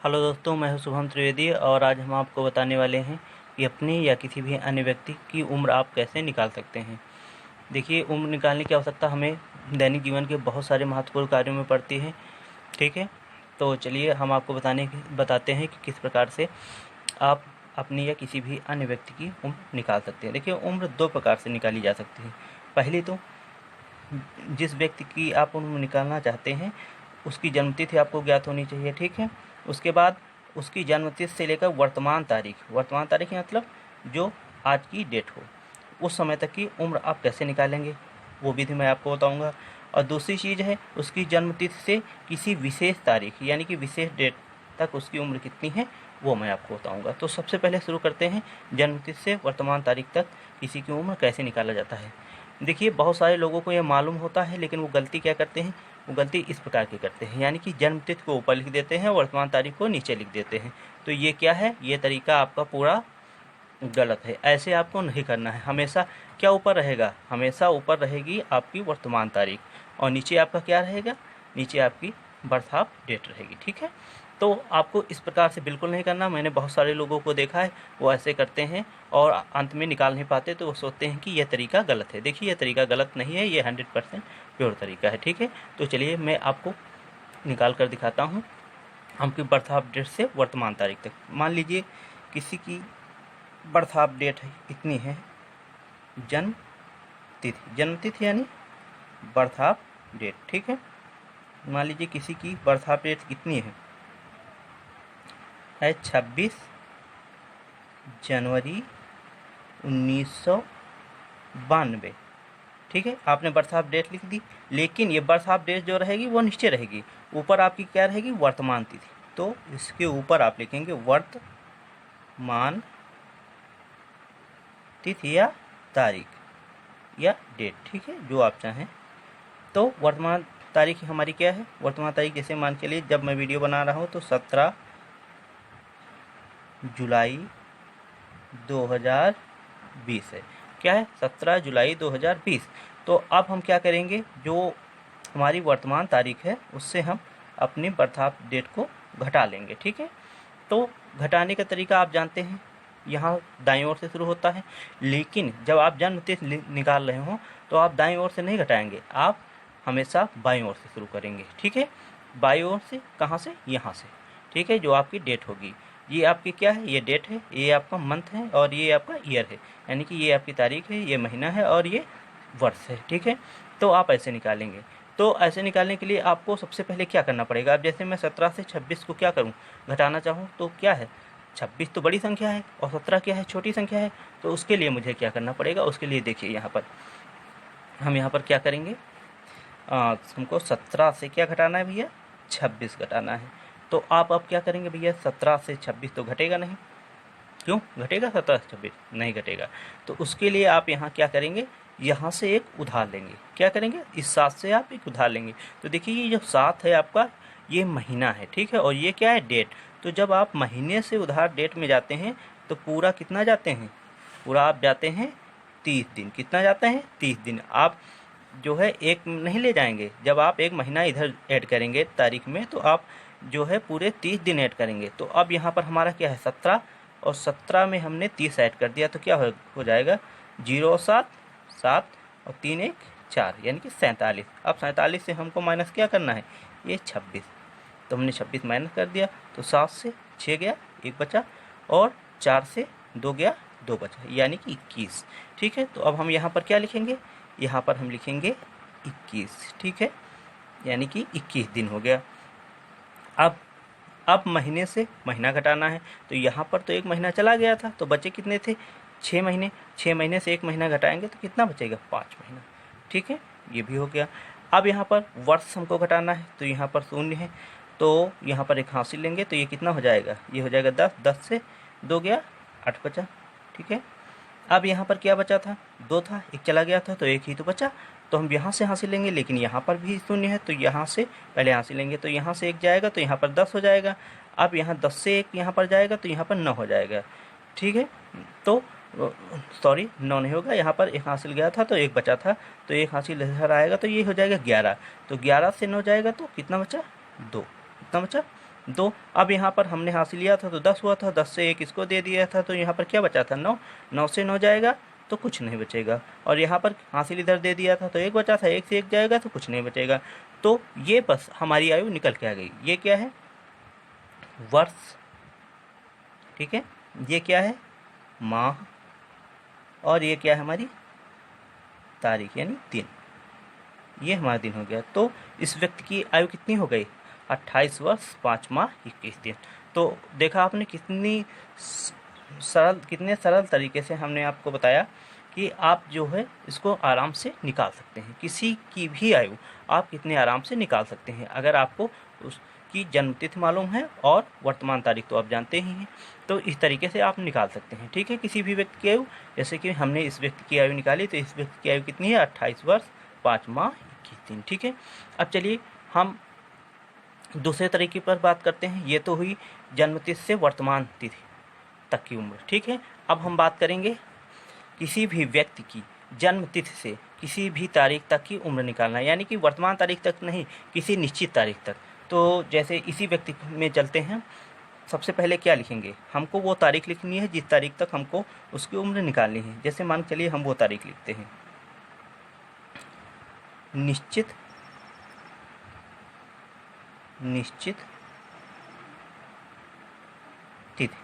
Hello दोस्तों, मैं हूं शुभम त्रिवेदी और आज हम आपको बताने वाले हैं कि अपनी या किसी भी अन्य व्यक्ति की उम्र आप कैसे निकाल सकते हैं। देखिए, उम्र निकालने की आवश्यकता हमें दैनिक जीवन के बहुत सारे महत्वपूर्ण कार्यों में पड़ती है। ठीक है, तो चलिए हम आपको बताते हैं कि किस प्रकार से आप अपनी या किसी भी अन्य व्यक्ति की उम्र निकाल सकते हैं। देखिए, उम्र दो प्रकार से निकाली जा सकती है। पहली तो जिस व्यक्ति की आप उम्र निकालना चाहते हैं उसकी जन्मतिथि आपको ज्ञात होनी चाहिए। ठीक है, उसके बाद उसकी जन्मतिथि से लेकर वर्तमान तारीख मतलब जो आज की डेट हो, उस समय तक की उम्र आप कैसे निकालेंगे वो विधि मैं आपको बताऊंगा। और दूसरी चीज़ है, उसकी जन्मतिथि से किसी विशेष तारीख यानी कि विशेष डेट तक उसकी उम्र कितनी है वो मैं आपको बताऊंगा। तो सबसे पहले शुरू करते हैं, जन्मतिथि से वर्तमान तारीख तक किसी की उम्र कैसे निकाला जाता है। देखिए, बहुत सारे लोगों को यह मालूम होता है, लेकिन वो गलती क्या करते हैं, वो गलती इस प्रकार की करते हैं, यानी कि जन्मतिथि को ऊपर लिख देते हैं, वर्तमान तारीख को नीचे लिख देते हैं। तो ये क्या है, ये तरीका आपका पूरा गलत है। ऐसे आपको नहीं करना है। हमेशा क्या ऊपर रहेगा, हमेशा ऊपर रहेगी आपकी वर्तमान तारीख और नीचे आपका क्या रहेगा, नीचे आपकी बर्थ ऑफ डेट रहेगी। ठीक है, तो आपको इस प्रकार से बिल्कुल नहीं करना। मैंने बहुत सारे लोगों को देखा है, वो ऐसे करते हैं और अंत में निकाल नहीं पाते, तो वो सोचते हैं कि यह तरीका गलत है। देखिए, यह तरीका गलत नहीं है, ये 100% प्योर तरीका है। ठीक है, तो चलिए मैं आपको निकाल कर दिखाता हूँ आपकी बर्थ ऑफ डेट से वर्तमान तारीख तक। मान लीजिए किसी की बर्थ ऑफ डेट है कितनी है, जन्मतिथि यानी बर्थ ऑफ डेट। ठीक है, मान लीजिए किसी की बर्थ ऑफ डेट कितनी है 26 जनवरी 1992। ठीक है, आपने बर्थ ऑफ डेट लिख दी, लेकिन ये बर्थ ऑफ डेट जो रहेगी वो नीचे रहेगी, ऊपर आपकी क्या रहेगी, वर्तमान तिथि। तो इसके ऊपर आप लिखेंगे वर्तमान तिथि या तारीख या डेट। ठीक है, जो आप चाहें। तो वर्तमान तारीख हमारी क्या है, वर्तमान तारीख जैसे मान के लिए जब मैं वीडियो बना रहा हूँ तो 17 जुलाई 2020 है। क्या है, 17 जुलाई 2020। तो अब हम क्या करेंगे, जो हमारी वर्तमान तारीख है उससे हम अपनी बर्थ ऑफ डेट को घटा लेंगे। ठीक है, तो घटाने का तरीका आप जानते हैं, यहाँ दाईं ओर से शुरू होता है, लेकिन जब आप जन्मतिथि निकाल रहे हो तो आप दाईं ओर से नहीं घटाएंगे, आप हमेशा बाईं ओर से शुरू करेंगे। ठीक है, बाईं ओर से कहाँ से, यहाँ से। ठीक है, जो आपकी डेट होगी, ये आपकी क्या है, ये डेट है, ये आपका मंथ है और ये आपका ईयर है, यानी कि ये आपकी तारीख है, ये महीना है और ये वर्ष है। ठीक है, तो आप ऐसे निकालेंगे। तो ऐसे निकालने के लिए आपको सबसे पहले क्या करना पड़ेगा, अब जैसे मैं 17 से 26 को क्या करूं, घटाना चाहूं तो क्या है, 26 तो बड़ी संख्या है और 17 क्या है, छोटी संख्या है। तो उसके लिए मुझे क्या करना पड़ेगा, उसके लिए देखिए यहाँ पर हम यहाँ पर क्या करेंगे, हमको 17 से क्या घटाना है भैया, 26 घटाना है। तो आप अब क्या करेंगे भैया, 17 से 26 तो घटेगा नहीं, क्यों घटेगा, 17 से 26 नहीं घटेगा। तो उसके लिए आप यहाँ क्या करेंगे, यहाँ से एक उधार लेंगे। क्या करेंगे, इस 7 से आप एक उधार लेंगे। तो देखिए, ये जो 7 है आपका, ये महीना है। ठीक है, और ये क्या है, डेट। तो जब आप महीने से उधार डेट में जाते हैं तो पूरा कितना जाते हैं, पूरा आप जाते हैं 30 दिन। कितना जाते हैं, 30 दिन। आप जो है एक नहीं ले जाएंगे, जब आप एक महीना इधर ऐड करेंगे तारीख में तो आप जो है पूरे 30 दिन ऐड करेंगे। तो अब यहाँ पर हमारा क्या है, 17 और 17 में हमने 30 ऐड कर दिया तो क्या हो जाएगा, 0 और 7 7 और 3 1 4, यानी कि 47। अब 47 से हमको माइनस क्या करना है, ये 26। तो हमने 26 माइनस कर दिया, तो 7 से 6 गया, 1 बचा, और 4 से 2 गया, 2 बचा, यानी कि 21। ठीक है, तो अब हम यहाँ पर क्या लिखेंगे, यहाँ पर हम लिखेंगे 21। ठीक है, यानी कि 21 दिन हो गया। अब महीने से महीना घटाना है, तो यहाँ पर तो एक महीना चला गया था, तो बचे कितने थे, 6 महीने। 6 महीने से एक महीना घटाएंगे तो कितना बचेगा, 5 महीना। ठीक है, ये भी हो गया। अब यहाँ पर वर्ष हमको घटाना है, तो यहाँ पर 0 है, तो यहाँ पर एक हासिल लेंगे, तो ये कितना हो जाएगा, ये हो जाएगा 10। 10 से 2 गया, 8 बचा। ठीक है, अब यहाँ पर क्या बचा था, 2 था, एक चला गया था, तो एक ही तो बचा। तो हम यहाँ से हासिल लेंगे, लेकिन यहाँ पर भी 0 है, तो यहाँ से पहले हासिल लेंगे, तो यहाँ से 1 जाएगा तो यहाँ पर 10 हो जाएगा। अब यहाँ 10 से 1 यहाँ पर जाएगा तो यहाँ पर 9 हो जाएगा। ठीक है, तो सॉरी 9 नहीं होगा, यहाँ पर 1 हासिल गया था तो 1 बचा था, तो 1 हासिल इधर आएगा तो ये हो जाएगा 11। तो 11 से 9 जाएगा तो कितना बचा, 2। कितना बचा, 2। अब यहाँ पर हमने हासिल लिया था तो 10 हुआ था, 10 से 1 इसको दे दिया था तो यहाँ पर क्या बचा था 9, 9 से 9 जाएगा तो कुछ नहीं बचेगा। और यहाँ पर हासिल इधर दे दिया था तो 1 बचा था, 1 से 1 जाएगा तो कुछ नहीं बचेगा। तो ये बस हमारी आयु निकल के आ गई। ये क्या है? वर्ष, ठीक है। ये क्या है? माह। और ये क्या है? हमारी तारीख यानी दिन। ये हमारा दिन हो गया। तो इस व्यक्ति की आयु कितनी हो गई? 28 वर्ष 5 माह 21 दिन। तो देखा आपने कितनी कितने सरल तरीके से हमने आपको बताया कि आप जो है इसको आराम से निकाल सकते हैं। किसी की भी आयु आप कितने आराम से निकाल सकते हैं अगर आपको उसकी जन्मतिथि मालूम है और वर्तमान तारीख तो आप जानते ही हैं। तो इस तरीके से आप निकाल सकते हैं, ठीक है, किसी भी व्यक्ति की आयु। जैसे कि हमने इस व्यक्ति की आयु निकाली तो इस व्यक्ति की आयु कितनी है? 28 वर्ष 5 माह 21 दिन, ठीक है। अब चलिए हम दूसरे तरीके पर बात करते हैं। ये तो हुई जन्मतिथि से वर्तमान तिथि तक की उम्र, ठीक है। अब हम बात करेंगे किसी भी व्यक्ति की जन्म तिथि से किसी भी तारीख तक की उम्र निकालना, यानी कि वर्तमान तारीख तक नहीं, किसी निश्चित तारीख तक। तो जैसे इसी व्यक्ति में चलते हैं। सबसे पहले क्या लिखेंगे? हमको वो तारीख लिखनी है जिस तारीख तक हमको उसकी उम्र निकालनी है। जैसे मान चलिए हम वो तारीख लिखते हैं, निश्चित तिथि,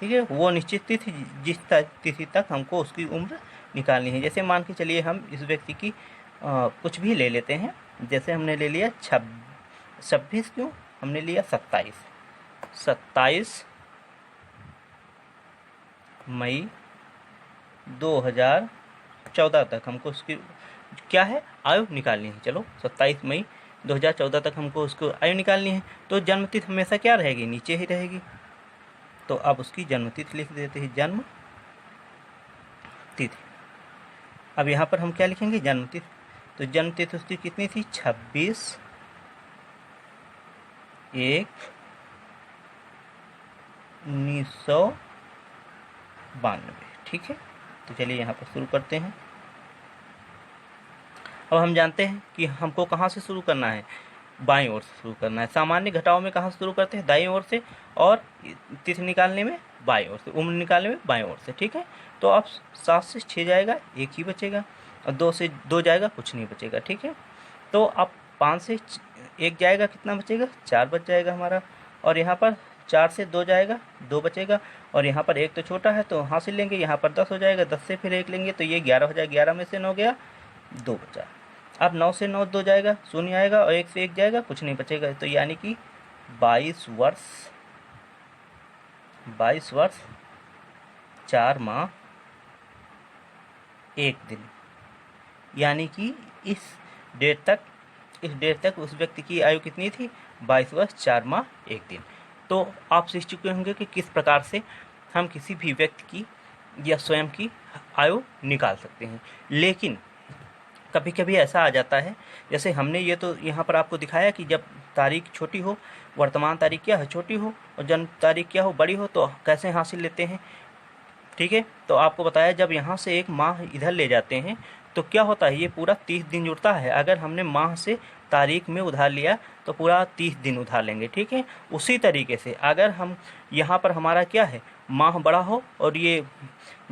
ठीक है। वो निश्चित तिथि जिस तिथि तक हमको उसकी उम्र निकालनी है। जैसे मान के चलिए हम इस व्यक्ति की कुछ भी ले लेते हैं। जैसे हमने ले लिया 26, क्यों हमने लिया 27 मई 2014 तक हमको उसकी क्या है? आयु निकालनी है। चलो 27 मई 2014 तक हमको उसको आयु निकालनी है। तो जन्मतिथि हमेशा क्या रहेगी? नीचे ही रहेगी। तो अब उसकी जन्मतिथि लिख देते हैं, जन्म तिथि। अब यहाँ पर हम क्या लिखेंगे? जन्मतिथि। तो जन्मतिथि उसकी कितनी थी? 26/1/1992, ठीक है। तो चलिए यहाँ पर शुरू करते हैं। अब हम जानते हैं कि हमको कहाँ से शुरू करना है? बाईं ओर से शुरू करना है। सामान्य घटाव में कहाँ से शुरू करते हैं? दाईं ओर से। और तिथि निकालने में बाईं ओर से, उम्र निकालने में बाईं ओर से, ठीक है। तो अब 7 से 6 जाएगा, 1 ही बचेगा। और 2 से 2 जाएगा, कुछ नहीं बचेगा, ठीक है। तो अब 5 से 1 जाएगा, कितना बचेगा? 4 बच जाएगा हमारा। और यहाँ पर 4 से 2 जाएगा, 2 बचेगा। और यहाँ पर 1 तो छोटा है तो हासिल लेंगे, यहाँ पर 10 हो जाएगा, 10 से फिर 1 लेंगे तो ये 11 हो जाएगा। 11 में से 9 गया, 2 बचा। अब 9 से 9 2 जाएगा, 0 आएगा। और 1 से 1 जाएगा, कुछ नहीं बचेगा। तो यानी कि 22 वर्ष 4 माह 1 दिन, यानी कि इस डेट तक उस व्यक्ति की आयु कितनी थी? 22 वर्ष 4 माह 1 दिन। तो आप सीख चुके होंगे कि किस प्रकार से हम किसी भी व्यक्ति की या स्वयं की आयु निकाल सकते हैं। लेकिन कभी कभी ऐसा आ जाता है, जैसे हमने ये तो यहाँ पर आपको दिखाया कि जब तारीख छोटी हो, वर्तमान तारीख क्या है? छोटी हो, और जन्म तारीख क्या हो? बड़ी हो, तो कैसे हासिल लेते हैं, ठीक है। तो आपको बताया जब यहाँ से एक माह इधर ले जाते हैं तो क्या होता है? ये पूरा 30 दिन जुड़ता है। अगर हमने माह से तारीख में उधार लिया तो पूरा 30 दिन उधार लेंगे, ठीक है। उसी तरीके से अगर हम यहाँ पर हमारा क्या है? माह बड़ा हो और ये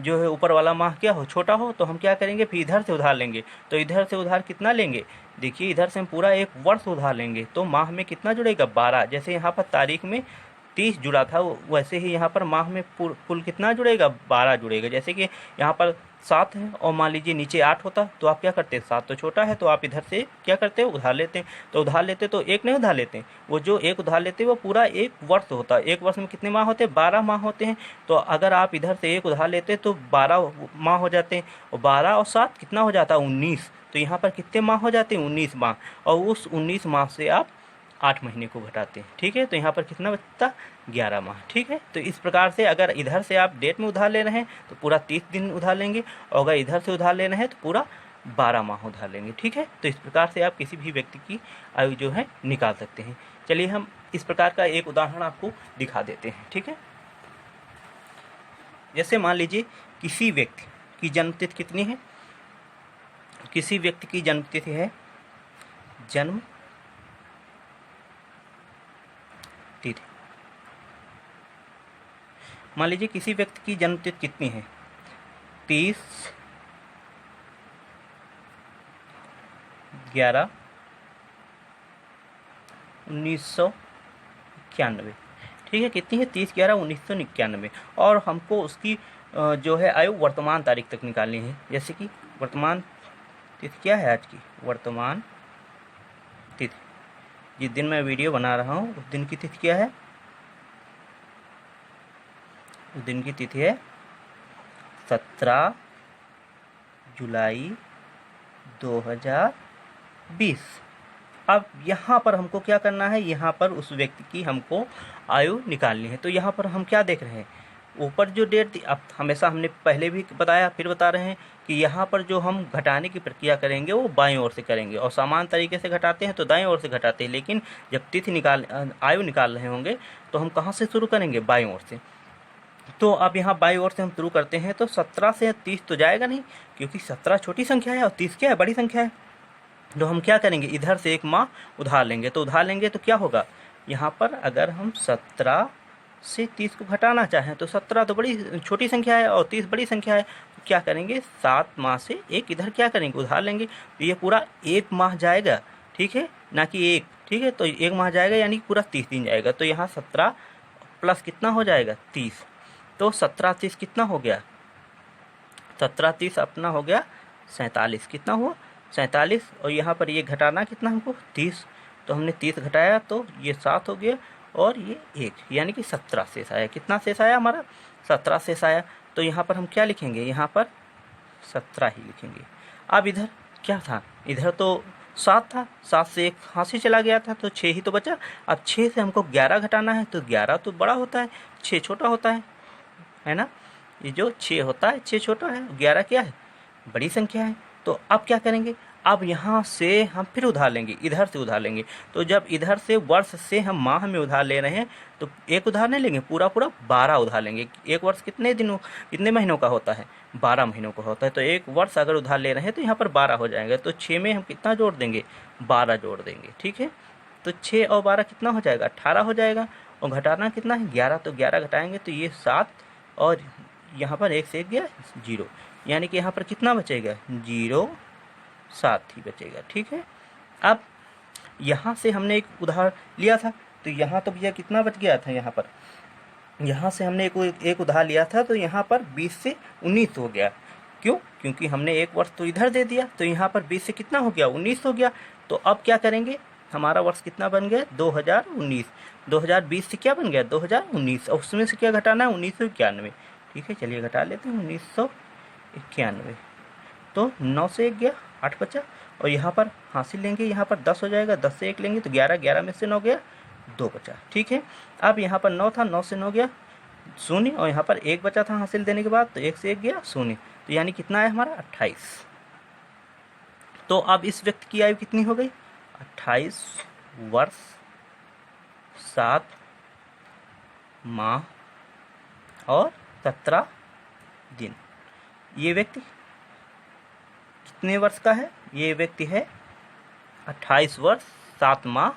जो है ऊपर वाला माह क्या हो? छोटा हो, तो हम क्या करेंगे? फिर इधर से उधार लेंगे। तो इधर से उधार कितना लेंगे? देखिए इधर से हम पूरा 1 वर्ष उधार लेंगे तो माह में कितना जुड़ेगा? 12। जैसे यहाँ पर तारीख में 30 जुड़ा था, वैसे ही यहाँ पर माह में कुल कितना जुड़ेगा? 12 जुड़ेगा। जैसे कि यहाँ पर 7 है और मान लीजिए नीचे 8 होता तो आप क्या करते? 7 तो छोटा है तो आप इधर से क्या करते हैं? उधार लेते हैं। तो उधार लेते तो 1 नहीं उधार लेते, वो जो 1 उधार लेते वो पूरा 1 वर्ष होता है। 1 वर्ष में कितने माह होते हैं? 12 माह होते हैं। तो अगर आप इधर से 1 उधार लेते तो 12 माह हो जाते हैं। और 12 और 7 कितना हो जाता है? 19। तो यहाँ पर कितने माह हो जाते हैं? 19 माह। और उस 19 माह से आप 8 महीने को घटाते हैं, ठीक है। तो यहाँ पर कितना बचता? 11 माह, ठीक है। तो इस प्रकार से अगर इधर से आप डेट में उधार ले रहे हैं तो पूरा 30 दिन उधार लेंगे, और अगर इधर से उधार ले रहे हैं तो पूरा 12 माह उधार लेंगे, ठीक है। तो इस प्रकार से आप किसी भी व्यक्ति की आयु जो है निकाल सकते हैं। चलिए हम इस प्रकार का एक उदाहरण आपको दिखा देते हैं, ठीक है। जैसे मान लीजिए किसी व्यक्ति की जन्मतिथि कितनी है? किसी व्यक्ति की जन्मतिथि है, जन्म तिथि। मान लीजिए किसी व्यक्ति की जन्म तिथि कितनी है, 30/11/1991, ठीक है। कितनी है, 30/11/1991। और हमको उसकी जो है आयु वर्तमान तारीख तक निकालनी है। जैसे कि वर्तमान तिथि क्या है आज की, वर्तमान तिथि जिस दिन मैं वीडियो बना रहा हूँ उस दिन की तिथि क्या है, उस दिन की तिथि है 17 जुलाई 2020। अब यहाँ पर हमको क्या करना है, यहाँ पर उस व्यक्ति की हमको आयु निकालनी है। तो यहाँ पर हम क्या देख रहे हैं, ऊपर जो डेट थी, अब हमेशा हमने पहले भी बताया फिर बता रहे हैं कि यहाँ पर जो हम घटाने की प्रक्रिया करेंगे वो बाईं ओर से करेंगे, और समान तरीके से घटाते हैं तो दाईं ओर से घटाते हैं। लेकिन जब तिथि आयु निकाल रहे होंगे तो हम कहाँ से शुरू करेंगे, बाईं ओर से। तो अब यहाँ बाईं ओर से हम शुरू करते हैं। तो 17 से 30 तो जाएगा नहीं, क्योंकि 17 छोटी संख्या है और 30 क्या है, बड़ी संख्या है। तो हम क्या करेंगे, इधर से एक माह उधार लेंगे। तो उधार लेंगे तो क्या होगा, यहाँ पर अगर हम 17 से 30 को घटाना चाहें तो 17 तो बड़ी छोटी संख्या है और 30 बड़ी संख्या है। तो क्या करेंगे, 7 माह से एक इधर क्या करेंगे, उधार लेंगे। तो ये पूरा एक माह जाएगा, ठीक है, ना कि एक, ठीक है। तो एक माह जाएगा यानी पूरा 30 दिन जाएगा। तो यहाँ 17 प्लस कितना हो जाएगा, 30। तो 17 30 कितना हो गया, 17 30 अपना हो गया 47। कितना हुआ, 47। और यहाँ पर ये घटाना कितना हमको, 30। तो हमने 30 घटाया तो ये 7 हो गया और ये 1, यानी कि 17 शेष आया। कितना शेष आया हमारा, 17 शेष आया। तो यहाँ पर हम क्या लिखेंगे, यहाँ पर 17 ही लिखेंगे। अब इधर क्या था, इधर तो 7 था, 7 से 1 हाथ से चला गया था तो 6 ही तो बचा। अब 6 से हमको 11 घटाना है, तो 11 तो बड़ा होता है, 6 छोटा होता है ना। ये जो 6 होता है 6 छोटा है, 11 क्या है, बड़ी संख्या है। तो अब क्या करेंगे, अब यहाँ से हम फिर उधार लेंगे, इधर से उधार लेंगे। तो जब इधर से वर्ष से हम माह में उधार ले रहे हैं तो एक उधार नहीं लेंगे, पूरा 12 उधार लेंगे। एक वर्ष कितने महीनों का होता है, 12 महीनों का होता है। तो एक वर्ष अगर उधार ले रहे हैं तो यहाँ पर 12 हो जाएगा। तो 6 में हम कितना जोड़ देंगे, 12 जोड़ देंगे, ठीक है। तो 6 और 12 कितना हो जाएगा, 18 हो जाएगा। और घटाना कितना है, 11। तो 11 घटाएंगे तो ये 7, और यहाँ पर 1 से 1 गया 0, यानी कि यहाँ पर कितना बचेगा, 0 7 ही बचेगा, ठीक है। अब यहाँ से हमने एक उधार लिया था तो यहाँ तो भैया कितना बच गया था, यहाँ से हमने एक उधार लिया था तो यहाँ पर 20 से 19 हो गया। क्यों, क्योंकि हमने एक वर्ष तो इधर दे दिया। तो यहाँ पर 20 से कितना हो गया, 19 हो गया। तो अब क्या करेंगे, हमारा वर्ष कितना बन गया, 2019। 2020 से क्या बन गया, 2019। और उसमें से क्या घटाना है, 1991, ठीक है। चलिए घटा लेते हैं, 1991। तो 9 से 1 गया, 8 बचा। और यहाँ पर हासिल लेंगे, यहाँ पर 10 हो जाएगा, 10 से 1 लेंगे तो 11, 11 में से 9 गया, 2 बचा, ठीक है। अब यहाँ पर 9 था, 9 से 9 गया 0, और यहाँ पर 1 बचा था हासिल देने के बाद, तो 1 से 1 गया 0। तो यानी कितना है हमारा, 28। तो अब इस व्यक्ति की आयु कितनी हो गई, 28 वर्ष 7 माह और 17 दिन। ये व्यक्ति कितने वर्ष का है, ये व्यक्ति है 28 वर्ष 7 माह,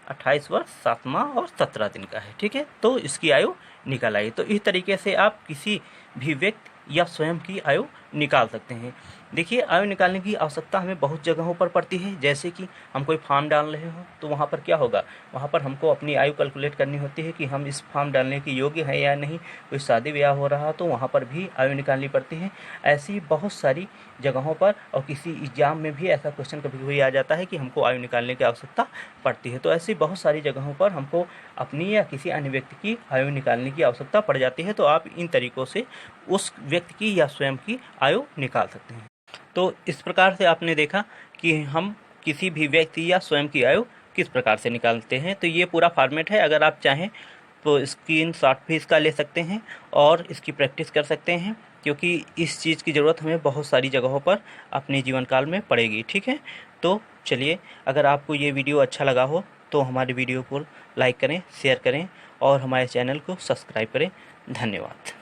28 वर्ष 7 माह और 17 दिन का है, ठीक है। तो इसकी आयु निकल आई। तो इस तरीके से आप किसी भी व्यक्ति या स्वयं की आयु निकाल सकते हैं। देखिए, आयु निकालने की आवश्यकता हमें बहुत जगहों पर पड़ती है। जैसे कि हम कोई फॉर्म डाल रहे हो तो वहाँ पर क्या होगा, वहाँ पर हमको अपनी आयु कैलकुलेट करनी होती है कि हम इस फॉर्म डालने के योग्य हैं या नहीं। कोई शादी ब्याह हो रहा तो वहाँ पर भी आयु निकालनी पड़ती है। ऐसी बहुत सारी जगहों पर, और किसी एग्जाम में भी ऐसा क्वेश्चन कभी कभी आ जाता है कि हमको आयु निकालने की आवश्यकता पड़ती है। तो ऐसी बहुत सारी जगहों पर हमको अपनी या किसी अन्य व्यक्ति की आयु निकालने की आवश्यकता पड़ जाती है। तो आप इन तरीक़ों से उस व्यक्ति की या स्वयं की आयु निकाल सकते हैं। तो इस प्रकार से आपने देखा कि हम किसी भी व्यक्ति या स्वयं की आयु किस प्रकार से निकालते हैं। तो ये पूरा फॉर्मेट है। अगर आप चाहें तो स्क्रीनशॉट भी इसका ले सकते हैं और इसकी प्रैक्टिस कर सकते हैं, क्योंकि इस चीज़ की ज़रूरत हमें बहुत सारी जगहों पर अपने जीवन काल में पड़ेगी, ठीक है। तो चलिए, अगर आपको ये वीडियो अच्छा लगा हो तो हमारे वीडियो को लाइक करें, शेयर करें और हमारे चैनल को सब्सक्राइब करें। धन्यवाद।